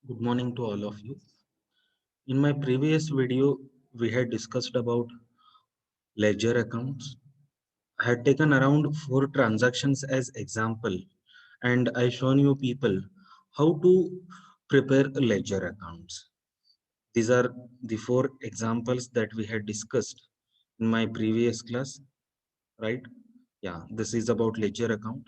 Good morning to all of you. In my previous video, we had discussed about ledger accounts. I had taken around 4 transactions as example, and I shown you people how to prepare ledger accounts. These are the 4 examples that we had discussed in my previous class, right? Yeah, this is about ledger account.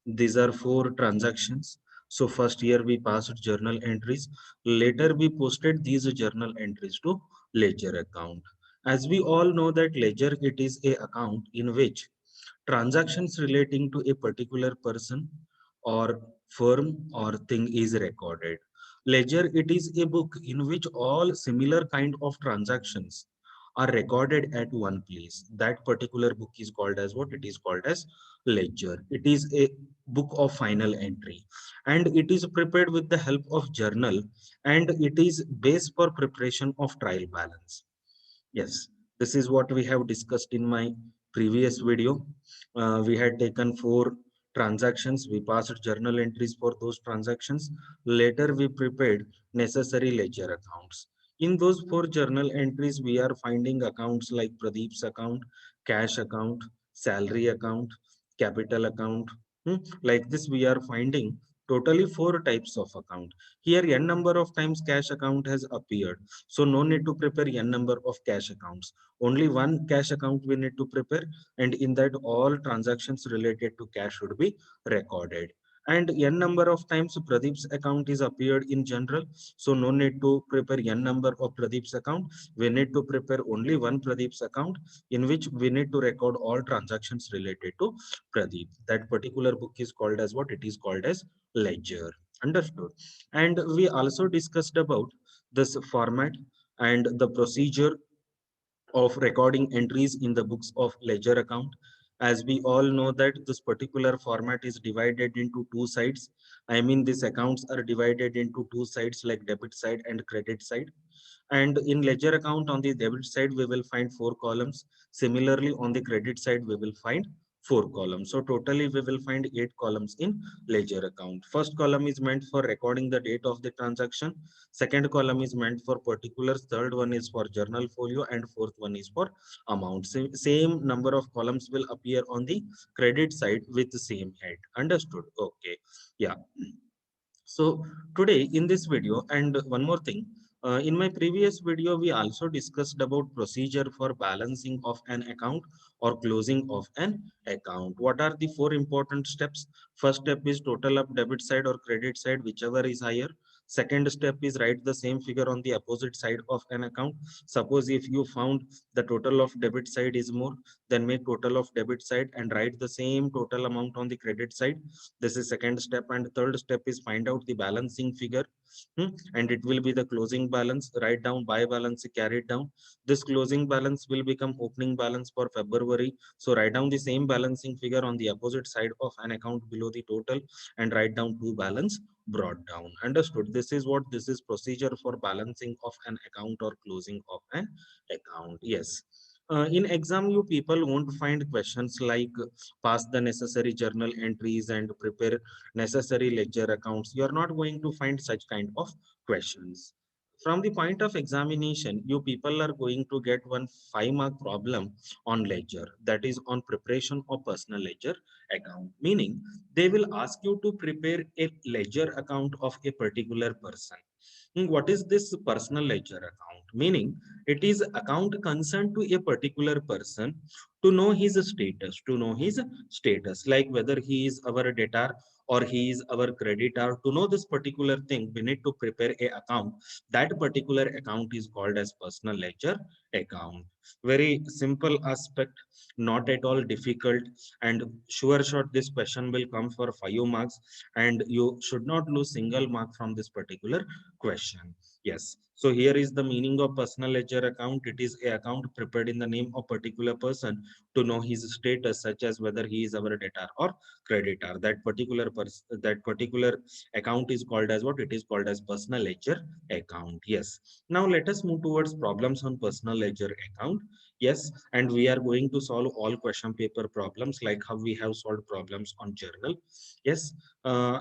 These are 4 transactions. So first year we passed journal entries. Later we posted these journal entries to ledger account. As we all know that ledger, it is a account in which transactions relating to a particular person or firm or thing is recorded. Ledger, it is a book in which all similar kind of transactions are recorded at one place. That particular book is called as what? It is called as ledger. It is a book of final entry, and it is prepared with the help of journal, and it is base for preparation of trial balance. Yes, this is what we have discussed in my previous video. We had taken 4 transactions. We passed journal entries for those transactions. Later, we prepared necessary ledger accounts. In those 4 journal entries, we are finding accounts like Pradeep's account, cash account, salary account, capital account. Like this, we are finding totally 4 types of account. Here, n number of times cash account has appeared, so no need to prepare n number of cash accounts. Only one cash account we need to prepare, and in that all transactions related to cash should be recorded. And n number of times Pradeep's account is appeared in general, so no need to prepare n number of Pradeep's account. We need to prepare only one Pradeep's account in which we need to record all transactions related to Pradeep. That particular book is called as what? It is called as ledger. Understood? And we also discussed about this format and the procedure of recording entries in the books of ledger account. As we all know that this particular format is divided into 2 sides. I mean, these accounts are divided into 2 sides, like debit side and credit side. And in ledger account, on the debit side we will find 4 columns. Similarly, on the credit side we will find 4 columns. So totally we will find 8 columns in ledger account. First column is meant for recording the date of the transaction. Second column is meant for particulars. Third one is for journal folio, and fourth one is for amount. Same number of columns will appear on the credit side with the same head. Understood? Okay. Yeah. So today in this video, and one more thing, in my previous video, we also discussed about procedure for balancing of an account or closing of an account. What are the 4 important steps? First step is total up debit side or credit side, whichever is higher. Second step is write the same figure on the opposite side of an account. Suppose if you found the total of debit side is more, then make total of debit side and write the same total amount on the credit side. This is second step. And third step is find out the balancing figure. And it will be the closing balance. Write down by balance carried down. This closing balance will become opening balance for February. So write down the same balancing figure on the opposite side of an account below the total, and write down to balance brought down. Understood? This is what? This is procedure for balancing of an account or closing of an account. Yes. In exam, you people won't find questions like pass the necessary journal entries and prepare necessary ledger accounts. You are not going to find such kind of questions. From the point of examination, you people are going to get one 5 mark problem on ledger, that is on preparation of personal ledger account. Meaning, they will ask you to prepare a ledger account of a particular person. What is this personal ledger account? Meaning, it is account concerned to a particular person, to know his status, like whether he is our debtor or he is our creditor. To know this particular thing, we need to prepare a account. That particular account is called as personal ledger account. Very simple aspect, not at all difficult, and sure shot this question will come for 5 marks, and you should not lose single mark from this particular question. Yes. So here is the meaning of personal ledger account. It is a account prepared in the name of particular person to know his status, such as whether he is our debtor or creditor. That particular account is called as what? It is called as personal ledger account. Yes. Now let us move towards problems on personal ledger account. Yes, and we are going to solve all question paper problems like how we have solved problems on journal. Yes,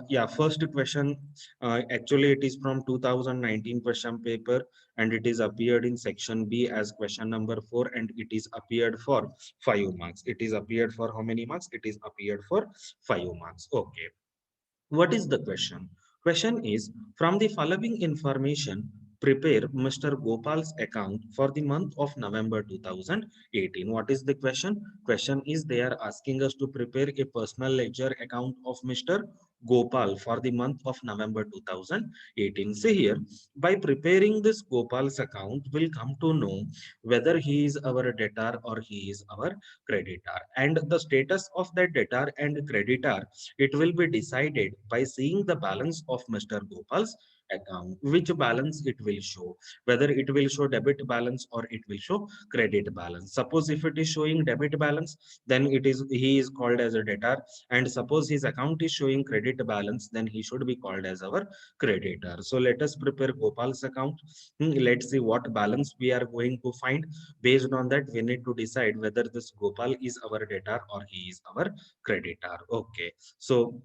yeah, first question, actually it is from 2019 question paper and it is appeared in section B as question number 4 and it is appeared for 5 marks. It is appeared for how many marks? It is appeared for 5 marks. Okay. What is the question? Question is, from the following information, prepare Mr. Gopal's account for the month of November 2018. What is the question? Question is they are asking us to prepare a personal ledger account of Mr. Gopal for the month of November 2018. See here, by preparing this Gopal's account, we'll come to know whether he is our debtor or he is our creditor. And the status of that debtor and creditor, it will be decided by seeing the balance of Mr. Gopal's account, which balance it will show, whether it will show debit balance or it will show credit balance. Suppose if it is showing debit balance, then he is called as a debtor, and suppose his account is showing credit balance, then he should be called as our creditor. So let us prepare Gopal's account. Let's see what balance we are going to find. Based on that, we need to decide whether this Gopal is our debtor or he is our creditor. Okay. So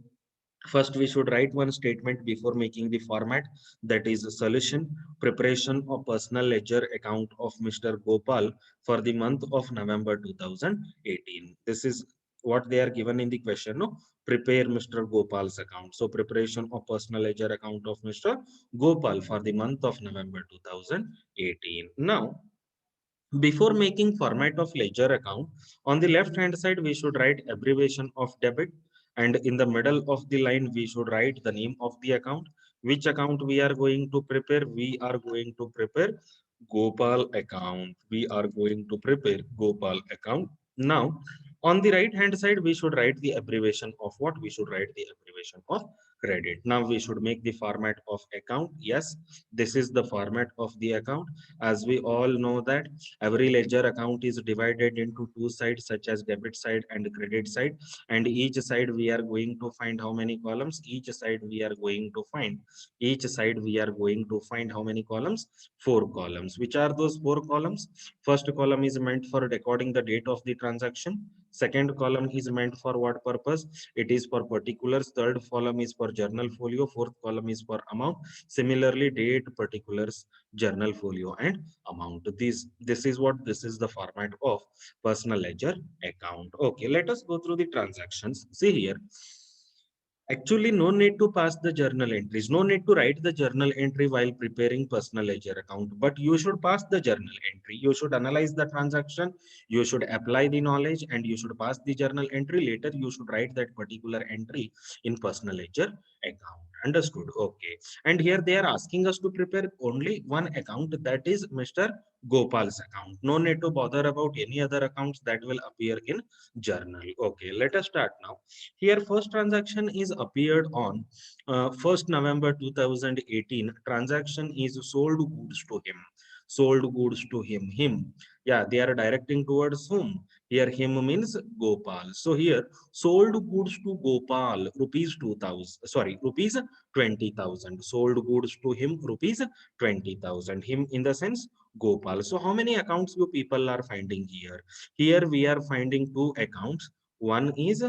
first we should write one statement before making the format, that is a solution, preparation of personal ledger account of Mr. Gopal for the month of November 2018. This is what they are given in the question. No, prepare Mr. Gopal's account. So preparation of personal ledger account of Mr. Gopal for the month of November 2018. Now, before making format of ledger account, on the left hand side, we should write abbreviation of debit. And in the middle of the line, we should write the name of the account. Which account we are going to prepare? We are going to prepare Gopal account. We are going to prepare Gopal account. Now, on the right hand side, we should write the abbreviation of what? We should write the abbreviation of credit. Now we should make the format of account. Yes, this is the format of the account. As we all know that every ledger account is divided into two sides, such as debit side and credit side, and each side we are going to find how many columns? Each side we are going to find how many columns? Four columns. Which are those four columns? First column is meant for recording the date of the transaction. Second column is meant for what purpose? It is for particulars. Third column is for journal folio. Fourth column is for amount. Similarly, date, particulars, journal folio, and amount. This is the format of personal ledger account. Okay, let us go through the transactions. See here. Actually, no need to pass the journal entries. No need to write the journal entry while preparing personal ledger account, but you should pass the journal entry. You should analyze the transaction. You should apply the knowledge and you should pass the journal entry. Later, you should write that particular entry in personal ledger account. Understood? Okay. And here they are asking us to prepare only one account, that is Mr. Gopal's account. No need to bother about any other accounts that will appear in journal. Okay, let us start now. Here, first transaction is appeared on 1st November 2018. Transaction is sold goods to him. Sold goods to him. Him. Yeah, they are directing towards whom? Here, him means Gopal. So here, sold goods to Gopal, rupees 2000. Sorry, rupees 20,000. Sold goods to him, rupees 20,000. Him in the sense Gopal. So how many accounts you people are finding here? Here we are finding two accounts. One is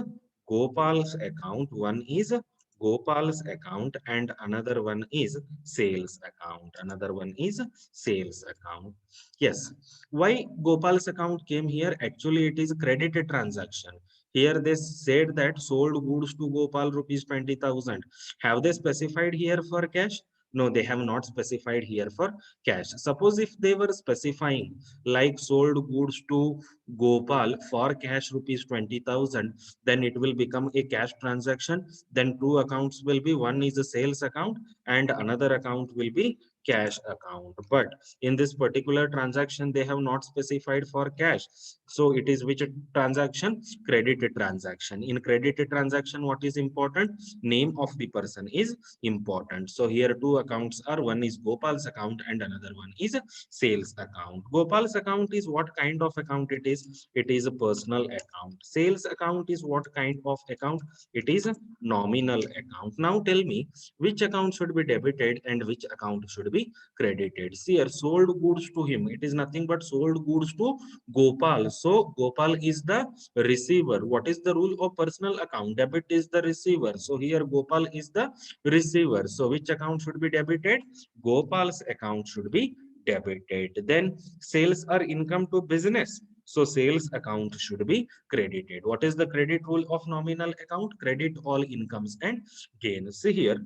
Gopal's account, one is Gopal's account, and another one is sales account. Another one is sales account. Yes. Why Gopal's account came here? Actually, it is credited transaction. Here they said that sold goods to Gopal rupees 20,000. Have they specified here for cash? No, they have not specified here for cash. Suppose if they were specifying like sold goods to Gopal for cash rupees 20,000, then it will become a cash transaction. Then two accounts will be, one is a sales account and another account will be cash account. But in this particular transaction, they have not specified for cash. So it is which transaction? Credited transaction. In credited transaction, what is important? Name of the person is important. So here two accounts are, one is Gopal's account and another one is sales account. Gopal's account is what kind of account it is? It is a personal account. Sales account is what kind of account? It is a nominal account. Now tell me which account should be debited and which account should be credited. See here, sold goods to him. It is nothing but sold goods to Gopal. So Gopal is the receiver. What is the rule of personal account? Debit is the receiver. So here Gopal is the receiver. So which account should be debited? Gopal's account should be debited. Then sales are income to business. So sales account should be credited. What is the credit rule of nominal account? Credit all incomes and gains. See here,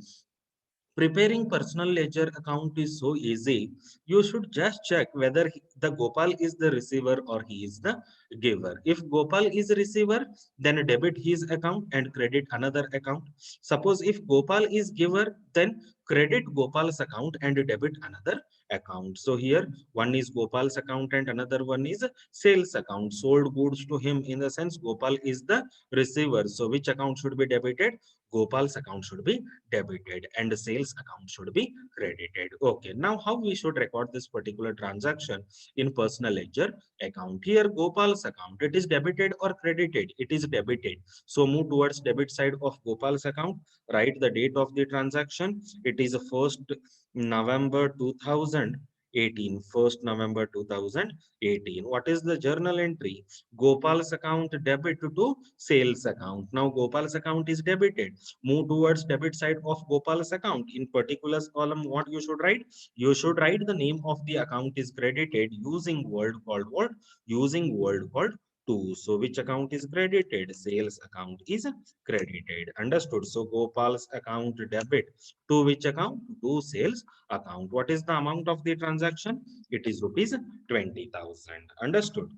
preparing personal ledger account is so easy. You should just check whether the Gopal is the receiver or he is the giver. If Gopal is a receiver, then debit his account and credit another account. Suppose if Gopal is giver, then credit Gopal's account and debit another account. So here one is Gopal's account and another one is sales account. Sold goods to him, in the sense Gopal is the receiver. So which account should be debited? Gopal's account should be debited and the sales account should be credited. Okay, now how we should record this particular transaction in personal ledger account? Here Gopal's account, it is debited or credited? It is debited. So move towards debit side of Gopal's account. Write the date of the transaction. It is 1st November 2018. 1st November 2018. What is the journal entry? Gopal's account debit to sales account. Now Gopal's account is debited. Move towards debit side of Gopal's account. In particulars column, what you should write? You should write the name of the account is credited using word called what? Using word called to. So which account is credited? Sales account is credited. Understood? So Gopal's account debit to which account? To sales account. What is the amount of the transaction? It is rupees 20,000. Understood?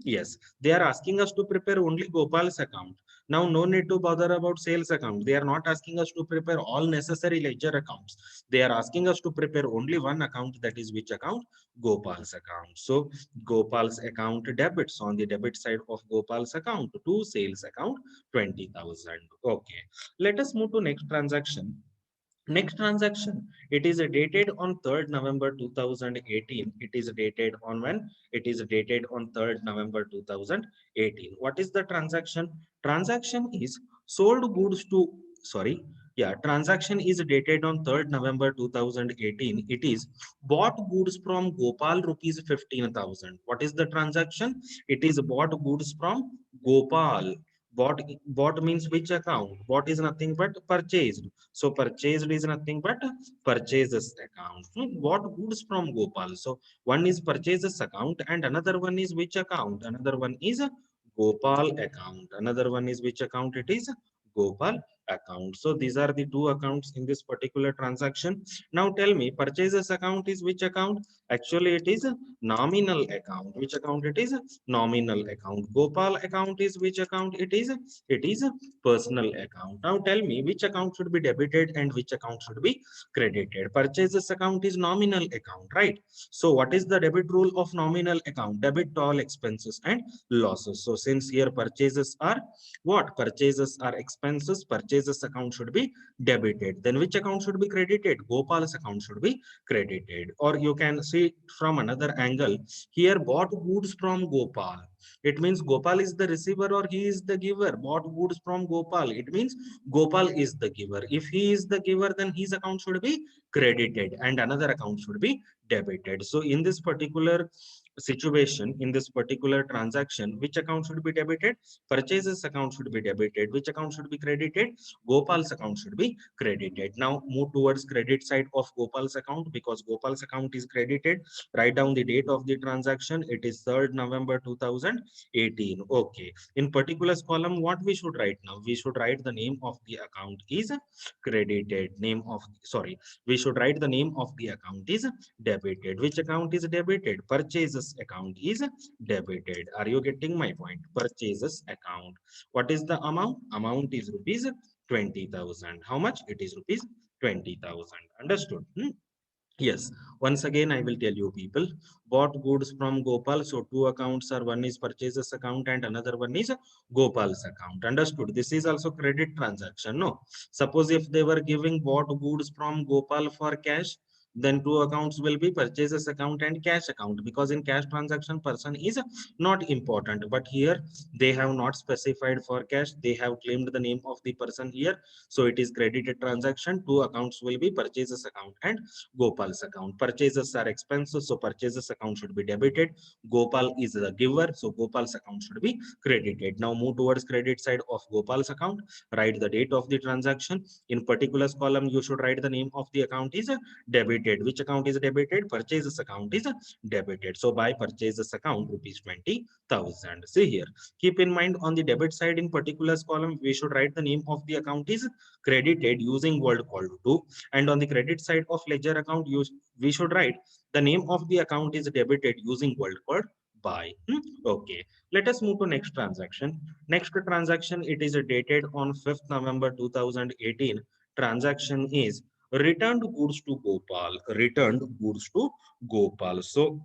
Yes. They are asking us to prepare only Gopal's account. Now, no need to bother about sales account. They are not asking us to prepare all necessary ledger accounts. They are asking us to prepare only one account, that is which account? Gopal's account. So, Gopal's account debits on the debit side of Gopal's account to sales account 20,000. Okay. Let us move to next transaction. Next transaction, it is dated on 3rd November 2018. It is dated on when? It is dated on 3rd November 2018. What is the transaction? Transaction is sold goods to, sorry, yeah, transaction is dated on 3rd November 2018. It is bought goods from Gopal rupees 15,000. What is the transaction? It is bought goods from Gopal. Bought means which account? Bought is nothing but purchased. So purchased is nothing but purchases account. What goods from Gopal? So one is purchases account and another one is which account? Another one is a Gopal account. Another one is which account? It is Gopal account. So these are the two accounts in this particular transaction. Now tell me, purchases account is which account? Actually, it is a nominal account. Which account it is? Nominal account. Gopal account is which account? It is a personal account. Now tell me which account should be debited and which account should be credited. Purchases account is nominal account, right? So what is the debit rule of nominal account? Debit all expenses and losses. So since here purchases are what? Purchases are expenses, purchases account should be debited. Then which account should be credited? Gopal's account should be credited. Or you can see from another angle. Here bought goods from Gopal. It means Gopal is the receiver or he is the giver. Bought goods from Gopal. It means Gopal is the giver. If he is the giver, then his account should be credited and another account should be debited. So in this particular situation, in this particular transaction, which account should be debited? Purchases account should be debited. Which account should be credited? Gopal's account should be credited. Now move towards credit side of Gopal's account, because Gopal's account is credited. Write down the date of the transaction. It is 3rd November 2018. Okay. In particulars column, what we should write now? We should write the name of the account is credited. We should write the name of the account is debited. Which account is debited? Purchases account is debited. Are you getting my point? Purchases account. What is the amount? Amount is rupees 20,000. How much? It is rupees 20,000. Understood? Yes. Once again, I will tell you people, bought goods from Gopal. So two accounts are, one is purchases account and another one is Gopal's account. Understood? This is also credit transaction. No. Suppose if they were giving bought goods from Gopal for cash, Then two accounts will be purchases account and cash account, because in cash transaction person is not important, but here they have not specified for cash, they have claimed the name of the person here, so it is credited transaction. Two accounts will be purchases account and Gopal's account. Purchases are expenses, so purchases account should be debited. Gopal is the giver, so Gopal's account should be credited. Now move towards credit side of Gopal's account. Write the date of the transaction. In particulars column, you should write the name of the account is debited. Which account is debited? Purchases account is debited. So by purchases account, rupees 20,000. See here. Keep in mind on the debit side in particulars column, we should write the name of the account is credited using word called to. And on the credit side of ledger account, we should write the name of the account is debited using word called by. Okay, let us move to next transaction. Next transaction, it is dated on 5th November 2018. Transaction is returned goods to Gopal. Returned goods to Gopal. So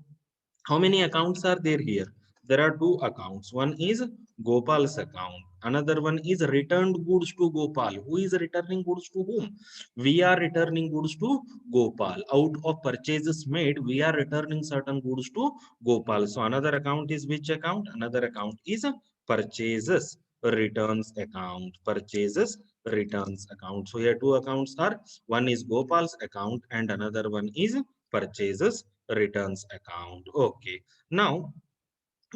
how many accounts are there here? There are two accounts. One is Gopal's account. Another one is returned goods to Gopal. Who is returning goods to whom? We are returning goods to Gopal. Out of purchases made, we are returning certain goods to Gopal. So another account is which account? Another account is purchases returns account. Purchases returns account. So here two accounts are, one is Gopal's account and another one is purchases returns account. Okay. Now,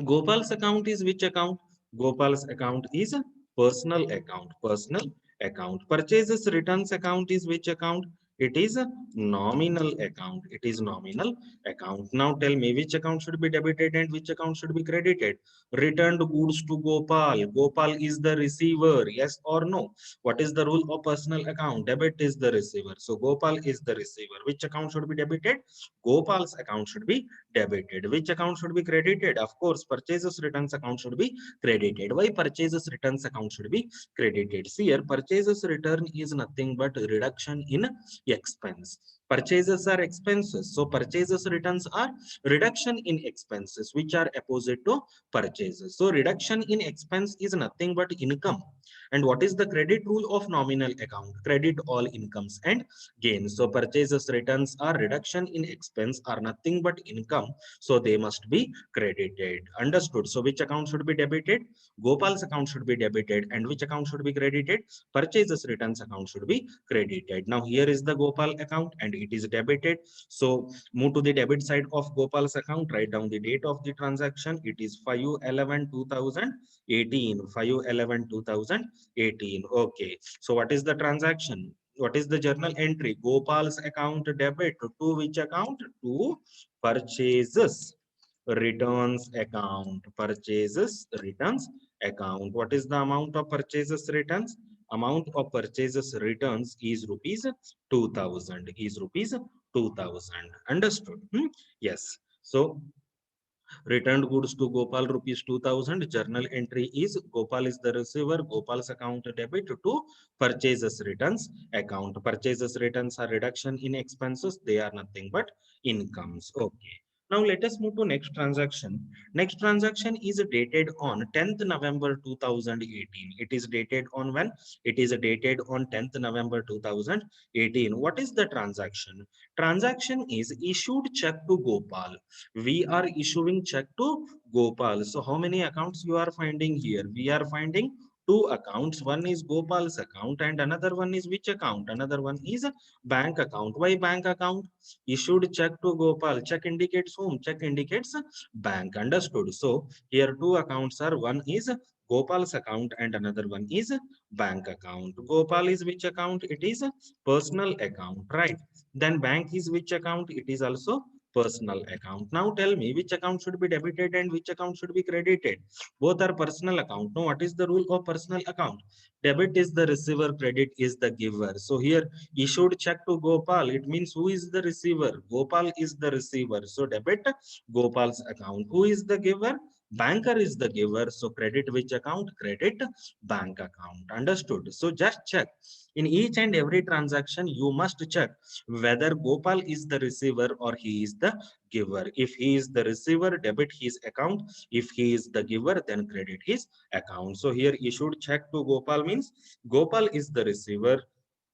Gopal's account is which account? Gopal's account is a personal account. Personal account. Purchases returns account is which account? It is a nominal account. It is nominal account. Now tell me which account should be debited and which account should be credited. Returned goods to Gopal. Gopal is the receiver. Yes or no? What is the rule of personal account? Debit is the receiver. So Gopal is the receiver. Which account should be debited? Gopal's account should be debited. Which account should be credited? Of course, purchases returns account should be credited. Why purchases returns account should be credited? See here, purchases return is nothing but reduction in expense. Purchases are expenses. So purchases returns are reduction in expenses, which are opposite to purchases. So reduction in expense is nothing but income. And what is the credit rule of nominal account? Credit all incomes and gains. So purchases returns are reduction in expense are nothing but income. So they must be credited. Understood? So which account should be debited? Gopal's account should be debited. And which account should be credited? Purchases returns account should be credited. Now here is the Gopal account and it is debited. So move to the debit side of Gopal's account. Write down the date of the transaction. It is 5/11/2018. 5/11/2018. Okay. So what is the transaction? What is the journal entry? Gopal's account debit to which account? To purchases returns account. Purchases returns account. What is the amount of purchases returns? Amount of purchases returns is rupees 2000. Is rupees 2000. Understood? Yes. So returned goods to Gopal rupees 2000. Journal entry is Gopal is the receiver. Gopal's account debit to purchases returns account. Purchases returns are reduction in expenses. They are nothing but incomes. Okay. Now let us move to next transaction. Next transaction is dated on 10th November 2018. It is dated on when? It is dated on 10th November 2018. What is the transaction? Transaction is issued check to Gopal. We are issuing check to Gopal. So how many accounts you are finding here? We are finding two accounts. One is Gopal's account and another one is which account? Another one is a bank account. Why bank account? Issued check to Gopal. Check indicates whom? Check indicates bank. Understood? So here two accounts are, one is Gopal's account and another one is bank account. Gopal is which account? It is a personal account, right? Then bank is which account? It is also personal account. Now tell me which account should be debited and which account should be credited. Both are personal account. Now what is the rule of personal account? Debit is the receiver, credit is the giver. So here issued check to Gopal. It means who is the receiver? Gopal is the receiver. So debit Gopal's account. Who is the giver? Banker is the giver. So credit which account? Credit bank account. Understood? So just check. In each and every transaction, you must check whether Gopal is the receiver or he is the giver. If he is the receiver, debit his account. If he is the giver, then credit his account. So here issued check to Gopal means Gopal is the receiver.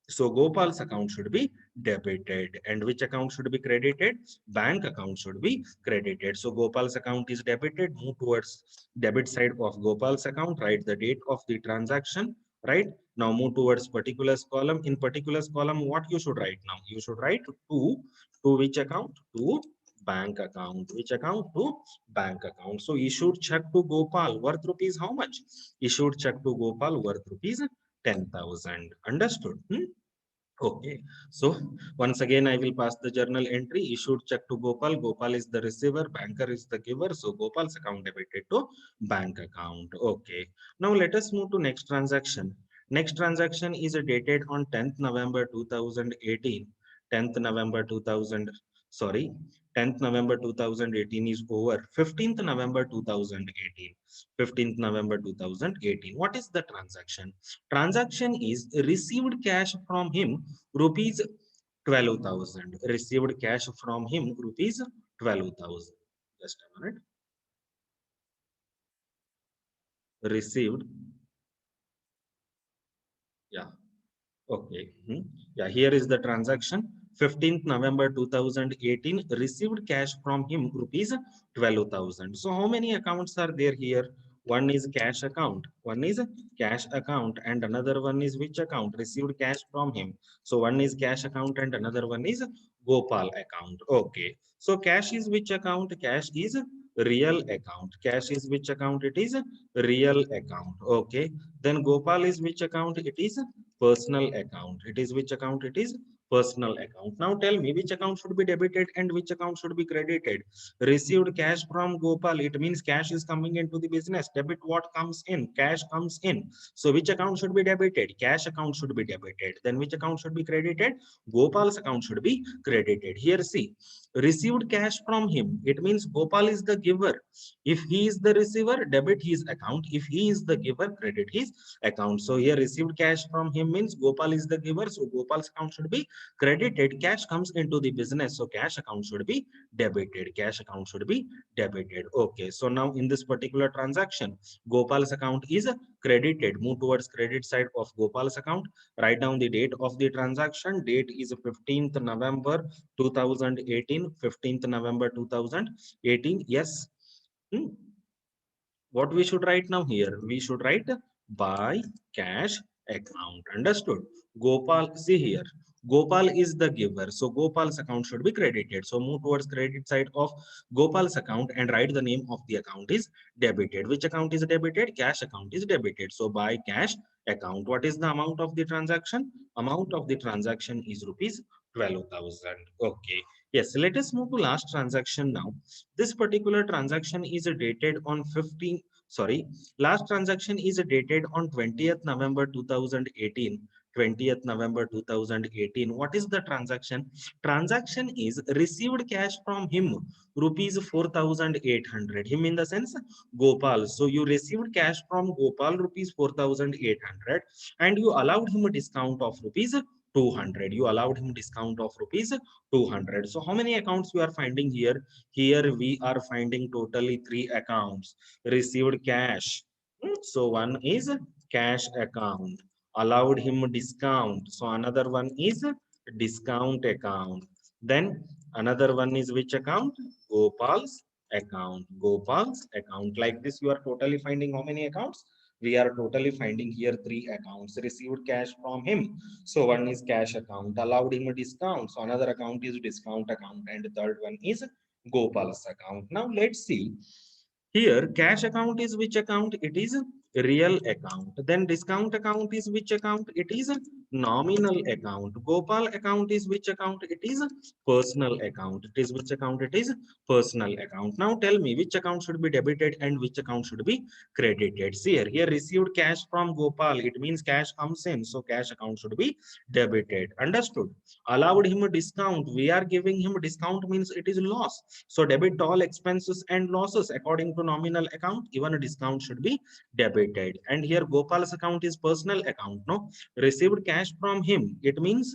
So Gopal's account should be debited. And which account should be credited? Bank account should be credited. So Gopal's account is debited. Move towards debit side of Gopal's account. Write the date of the transaction. Right. Now move towards particulars column. In particulars column, what you should write now? You should write to which account? To bank account. Which account? To bank account. So issued check to Gopal worth rupees how much? Issued check to Gopal worth rupees 10,000. Understood? Okay, so once again, I will pass the journal entry. Issued check to Gopal. Gopal is the receiver, banker is the giver. So Gopal's account debited to bank account. Okay, now let us move to next transaction. Next transaction is dated on 10th November 2018. 10th November 2000, sorry, 10th November 2018 is over. 15th November 2018. 15th November 2018. What is the transaction? Transaction is received cash from him rupees 12,000. Received cash from him rupees 12,000. Just a minute. Received. Yeah. Okay. Yeah, here is the transaction. 15th November 2018 received cash from him rupees 12,000. So how many accounts are there here? One is cash account. One is cash account and another one is which account? Received cash from him. So one is cash account and another one is Gopal account. Okay. So cash is which account? Cash is real account. Cash is which account? It is real account. Okay. Then Gopal is which account? It is personal account. It is which account? It is personal account. Now tell me which account should be debited and which account should be credited. Received cash from Gopal. It means cash is coming into the business. Debit what comes in? Cash comes in. So which account should be debited? Cash account should be debited. Then which account should be credited? Gopal's account should be credited. Here see, received cash from him. It means Gopal is the giver. If he is the receiver, debit his account. If he is the giver, credit his account. So here received cash from him means Gopal is the giver. So Gopal's account should be credited. Cash comes into the business. So cash account should be debited. Cash account should be debited. Okay. So now in this particular transaction, Gopal's account is credited. Move towards credit side of Gopal's account. Write down the date of the transaction. Date is 15th November 2018. 15th November 2018. Yes. What we should write now here? We should write by cash account. Understood? Gopal, see here. Gopal is the giver. So Gopal's account should be credited. So move towards credit side of Gopal's account and write the name of the account is debited. Which account is debited? Cash account is debited. So by cash account. What is the amount of the transaction? Amount of the transaction is rupees 12,000. Okay. Yes, let us move to last transaction now. This particular transaction is dated on 15, sorry, last transaction is dated on 20th November 2018. 20th November 2018. What is the transaction? Transaction is received cash from him, rupees 4,800. Him in the sense Gopal. So you received cash from Gopal, rupees 4,800, and you allowed him a discount of rupees 200. You allowed him discount of rupees 200. So how many accounts we are finding here? Here we are finding totally 3 accounts. Received cash. So one is cash account. Allowed him discount. So another one is discount account. Then another one is which account? Gopal's account. Gopal's account. Like this, you are totally finding how many accounts? We are totally finding here 3 accounts. Received cash from him. So one is cash account. Allowed him a discount. So another account is discount account. And the third one is Gopal's account. Now let's see. Here, cash account is which account? It is a real account. Then discount account is which account? It is a nominal account. Gopal account is which account? It is a personal account. It is which account? It is personal account. Now tell me which account should be debited and which account should be credited. See here received cash from Gopal. It means cash comes in. So cash account should be debited. Understood? Allowed him a discount. We are giving him a discount means it is loss. So debit all expenses and losses according to nominal account. Even a discount should be debited. And here Gopal's account is personal account. No, received cash cash from him. It means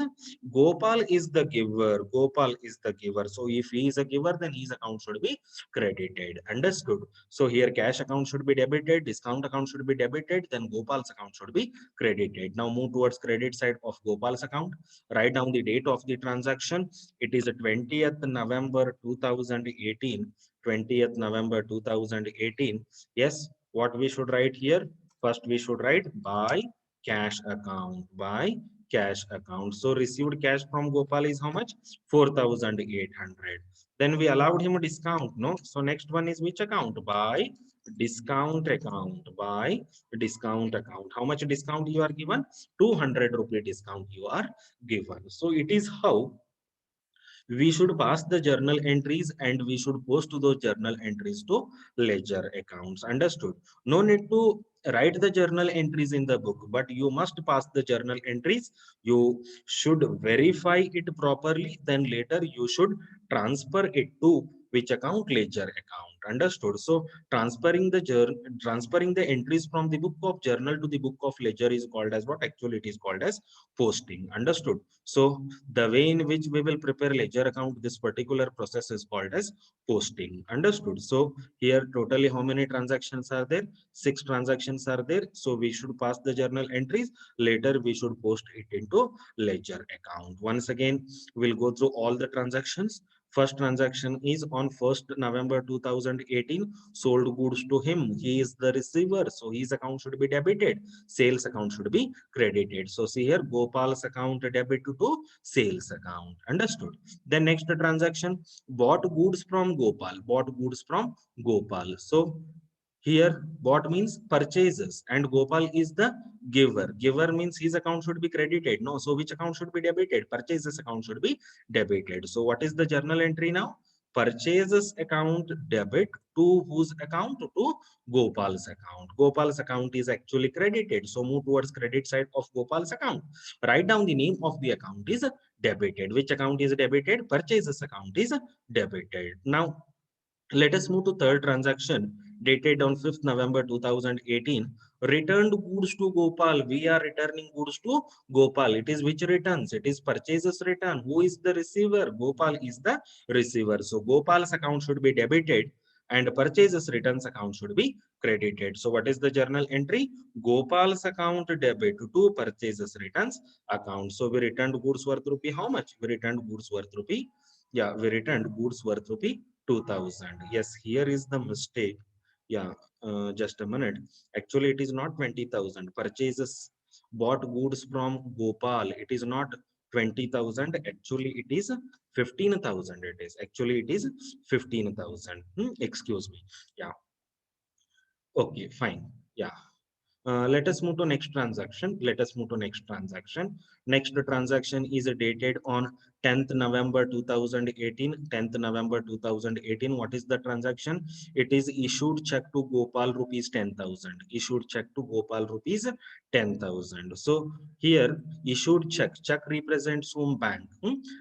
Gopal is the giver. Gopal is the giver. So if he is a giver, then his account should be credited. Understood? So here cash account should be debited, discount account should be debited, then Gopal's account should be credited. Now move towards credit side of Gopal's account. Write down the date of the transaction. It is 20th November 2018. 20th November 2018. Yes, what we should write here? First we should write by cash account. By cash account. So received cash from Gopal is how much? 4,800. Then we allowed him a discount. No. So next one is which account? By discount account. By discount account. How much discount you are given? 200 rupee discount you are given. So it is how we should pass the journal entries and we should post those journal entries to ledger accounts. Understood? No need to write the journal entries in the book, but you must pass the journal entries. You should verify it properly, then later you should transfer it to which account? Ledger account. Understood? So transferring the entries from the book of journal to the book of ledger is called as what? Actually it is called as posting. Understood? So the way in which we will prepare ledger account, this particular process is called as posting. Understood? So here totally how many transactions are there? 6 transactions are there. So we should pass the journal entries. Later we should post it into ledger account. Once again, we'll go through all the transactions. First transaction is on 1st November 2018. Sold goods to him. He is the receiver. So his account should be debited. Sales account should be credited. So see here, Gopal's account debit to sales account. Understood? Then next transaction, bought goods from Gopal. Bought goods from Gopal. So here, bought means purchases and Gopal is the giver. Giver means his account should be credited. No, so which account should be debited? Purchases account should be debited. So what is the journal entry now? Purchases account debit to whose account? To Gopal's account. Gopal's account is actually credited. So move towards credit side of Gopal's account. Write down the name of the account is debited. Which account is debited? Purchases account is debited. Now let us move to third transaction dated on 5th November 2018. Returned goods to Gopal. We are returning goods to Gopal. It is which returns? It is purchases return. Who is the receiver? Gopal is the receiver. So Gopal's account should be debited and purchases returns account should be credited. So what is the journal entry? Gopal's account debit to purchases returns account. So we returned goods worth rupee. How much? We returned goods worth rupee. Yeah, we returned goods worth rupee 2000. Yes, here is the mistake. Yeah, just a minute. Actually, it is not 20,000. Purchases bought goods from Gopal. It is not 20,000. Actually, it is 15,000. It is actually it is 15,000. Excuse me. Yeah. Okay, fine. Yeah. Let us move to next transaction. Let us move to next transaction. Next transaction is dated on 10th November 2018. 10th November 2018. What is the transaction? It is issued check to Gopal rupees 10,000. Issued check to Gopal rupees 10,000. So here issued check. Check represents whom? Bank.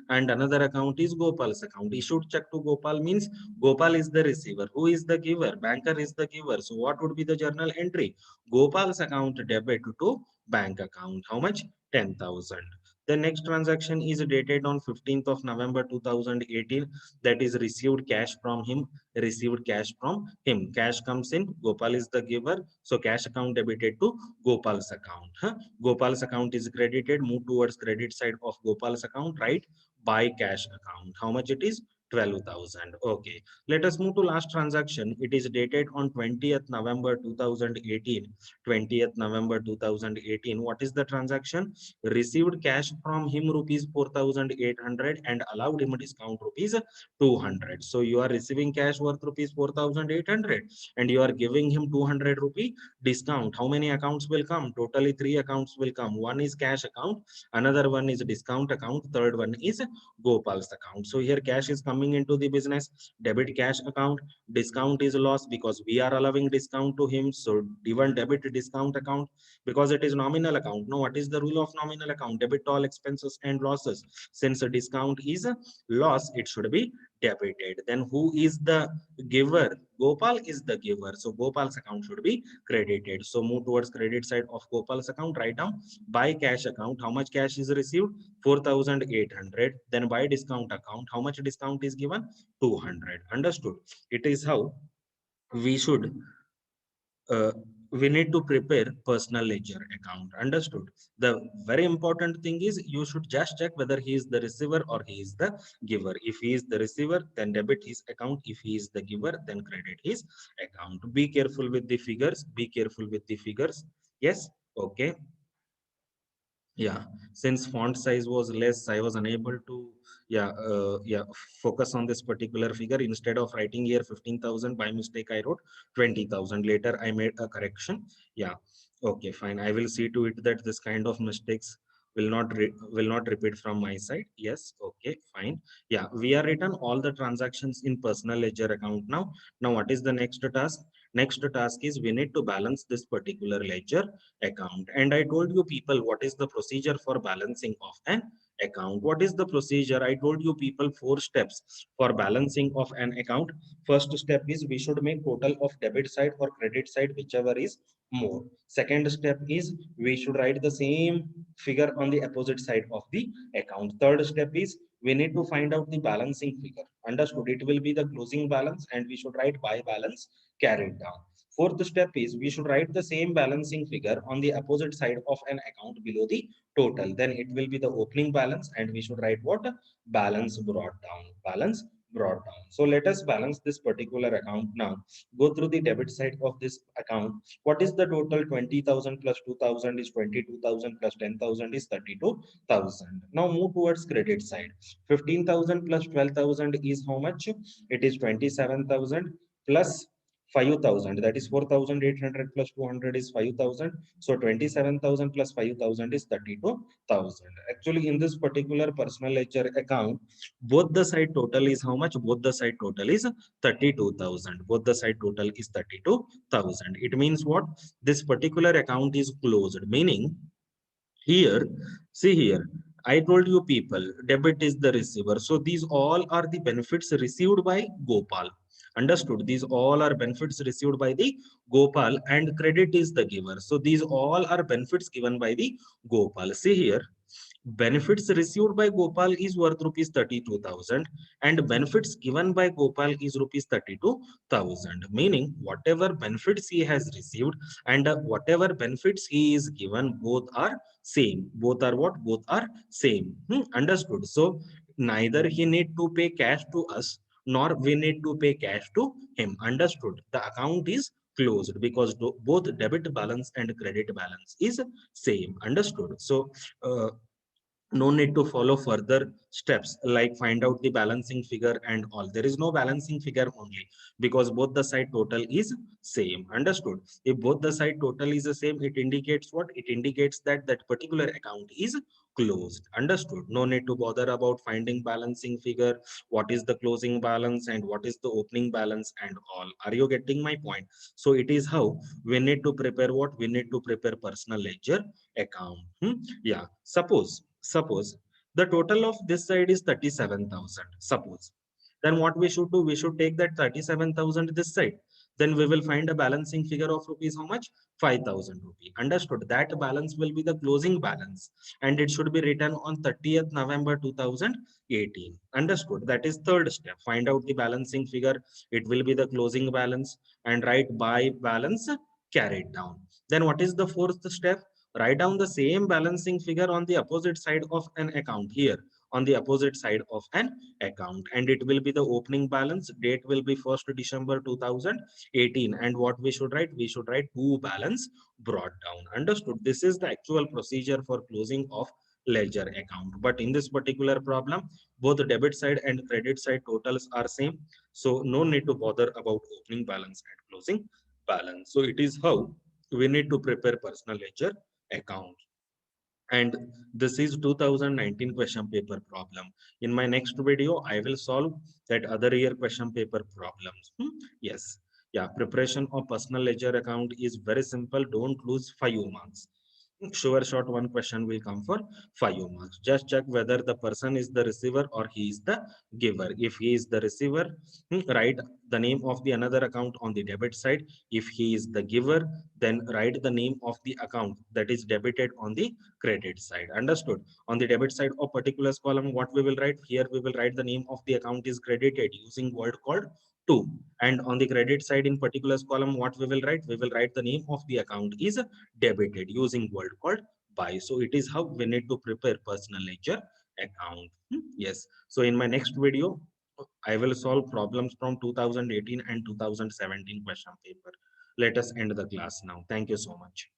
And another account is Gopal's account. Issued check to Gopal means Gopal is the receiver. Who is the giver? Banker is the giver. So what would be the journal entry? Gopal's account debit to bank account. How much? 10,000. The next transaction is dated on 15th of November 2018. That is received cash from him. Received cash from him. Cash comes in. Gopal is the giver. So cash account debited to Gopal's account. Gopal's account is credited. Move towards credit side of Gopal's account. Right? By cash account. How much it is? 12,000. Okay. Let us move to last transaction. It is dated on 20th November 2018. 20th November 2018. What is the transaction? Received cash from him rupees 4,800 and allowed him a discount rupees 200. So you are receiving cash worth rupees 4,800 and you are giving him 200 rupee discount. How many accounts will come? Totally 3 accounts will come. One is cash account, another one is discount account, third one is Gopal's account. So here cash is coming into the business, debit cash account, discount is lost because we are allowing discount to him. So even debit discount account because it is nominal account. Now what is the rule of nominal account? Debit all expenses and losses. Since a discount is a loss, it should be debited. Then who is the giver? Gopal is the giver. So Gopal's account should be credited. So move towards credit side of Gopal's account. Write down by cash account. How much cash is received? 4,800. Then by discount account, how much discount is given? 200. Understood? It is how we should uh, we need to prepare personal ledger account. Understood? The very important thing is you should just check whether he is the receiver or he is the giver. If he is the receiver, then debit his account. If he is the giver, then credit his account. Be careful with the figures. Be careful with the figures. Yes. Okay. Yeah, since font size was less, I was unable to focus on this particular figure. Instead of writing here 15,000, by mistake I wrote 20,000. Later I made a correction. Yeah, okay, fine. I will see to it that this kind of mistakes will not repeat from my side. Yes, okay, fine. Yeah, we are written all the transactions in personal ledger account now. Now what is the next task? Next task is we need to balance this particular ledger account. And I told you people what is the procedure for balancing of an account. What is the procedure? I told you people 4 steps for balancing of an account. First step is we should make total of debit side or credit side, whichever is more. Second step is we should write the same figure on the opposite side of the account. Third step is we need to find out the balancing figure. Understood? It will be the closing balance and we should write by balance carried down. Fourth step is we should write the same balancing figure on the opposite side of an account below the total. Then it will be the opening balance and we should write what? Balance brought down. Balance brought down. So let us balance this particular account now. Go through the debit side of this account. What is the total? 20,000 plus 2,000 is 22,000 plus 10,000 is 32,000. Now move towards credit side. 15,000 plus 12,000 is how much? It is 27,000 plus 5,000, that is 4,800 plus 200 is 5,000. So 27,000 plus 5,000 is 32,000. Actually, in this particular personal ledger account, both the side total is how much? Both the side total is 32,000. Both the side total is 32,000. It means what? This particular account is closed, meaning here, see here, I told you people, debit is the receiver. So these all are the benefits received by Gopal. Understood? These all are benefits received by the Gopal and credit is the giver. So these all are benefits given by the Gopal. See here, benefits received by Gopal is worth rupees 32,000 and benefits given by Gopal is rupees 32,000. Meaning whatever benefits he has received and whatever benefits he is given, both are same. Both are what? Both are same. Understood? So neither he need to pay cash to us nor we need to pay cash to him. Understood? The account is closed because both debit balance and credit balance is same. Understood? So no need to follow further steps like find out the balancing figure and all. There is no balancing figure only because both the side total is same. Understood? If both the side total is the same, it indicates what? It indicates that that particular account is closed. Understood? No need to bother about finding balancing figure, what is the closing balance and what is the opening balance and all. Are you getting my point? So it is how we need to prepare what? We need to prepare personal ledger account. Yeah, suppose the total of this side is 37,000. Suppose. Then what we should do? We should take that 37,000 this side. Then we will find a balancing figure of rupees how much? 5,000 rupee. Understood? That balance will be the closing balance and it should be written on 30th November 2018. Understood? That is third step. Find out the balancing figure. It will be the closing balance and write by balance carried down. Then what is the fourth step? Write down the same balancing figure on the opposite side of an account here, on the opposite side of an account, and it will be the opening balance. Date will be 1st December 2018. And what we should write? We should write who balance brought down. Understood? This is the actual procedure for closing of ledger account. But in this particular problem, both the debit side and credit side totals are same. So no need to bother about opening balance and closing balance. So it is how we need to prepare personal ledger account. And this is 2019 question paper problem. In my next video, I will solve that other year question paper problems. Yes. Yeah, preparation of personal ledger account is very simple. Don't lose 5 marks. Sure shot one question will come for 5 marks. Just check whether the person is the receiver or he is the giver. If he is the receiver, write the name of the another account on the debit side. If he is the giver, then write the name of the account that is debited on the credit side. Understood? On the debit side of particulars column, what we will write here, we will write the name of the account is credited using word called to. And on the credit side in particulars column, what we will write, we will write the name of the account is debited using word called by. So it is how we need to prepare personal ledger account. Yes. So in my next video, I will solve problems from 2018 and 2017 question paper. Let us end the class now. Thank you so much.